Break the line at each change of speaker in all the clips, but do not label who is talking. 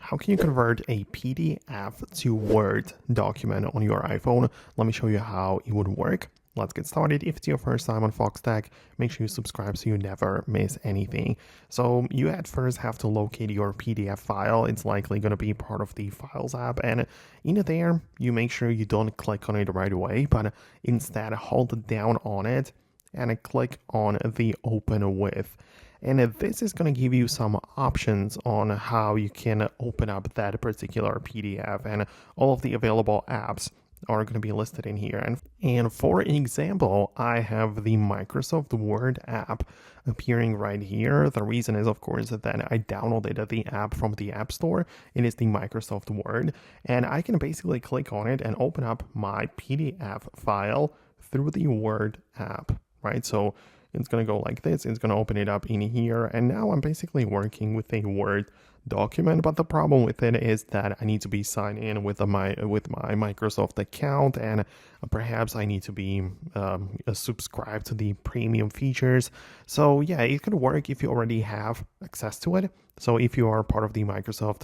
how can you convert a PDF to Word document on your iPhone? Let me show you how it would work. Let's get started. If it's your first time on Foxtecc, make sure you subscribe so you never miss anything. So you at first have to locate your PDF file. It's likely going to be part of the Files app, and in there, you make sure you don't click on it right away, but instead hold down on it and click on the Open With. And this is going to give you some options on how you can open up that particular PDF, and all of the available apps are going to be listed in here. And for example, I have the Microsoft Word app appearing right here. The reason is, of course, that I downloaded the app from the App Store. It is the Microsoft Word, and I can basically click on it and open up my PDF file through the Word app, right? So it's going to go like this. It's going to open it up in here. And now I'm basically working with a Word document. But the problem with it is that I need to be signed in with my Microsoft account. And perhaps I need to be subscribed to the premium features. So yeah, it could work if you already have access to it. So if you are part of the Microsoft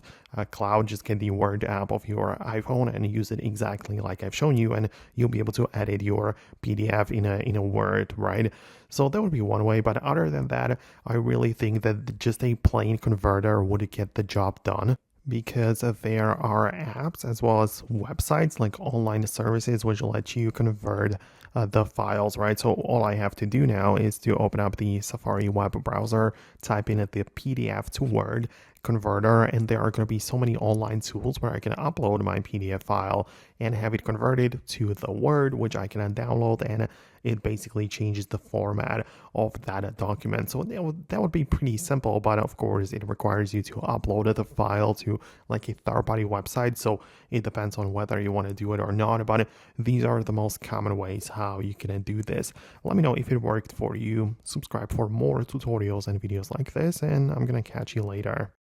cloud, just get the Word app of your iPhone and use it exactly like I've shown you, and you'll be able to edit your PDF in a Word, right? So that would be one way. But other than that, I really think that just a plain converter would get the job done, because there are apps as well as websites like online services which let you convert the files, right? So all I have to do now is to open up the Safari web browser, type in the PDF to Word converter, and there are going to be so many online tools where I can upload my PDF file and have it converted to the Word, which I can download, and it basically changes the format of that document. So that would be pretty simple, but of course it requires you to upload the file to like a third-party website, so it depends on whether you want to do it or not. But these are the most common ways how you can do this. Let me know if it worked for you. Subscribe for more tutorials and videos like this, and I'm gonna catch you later.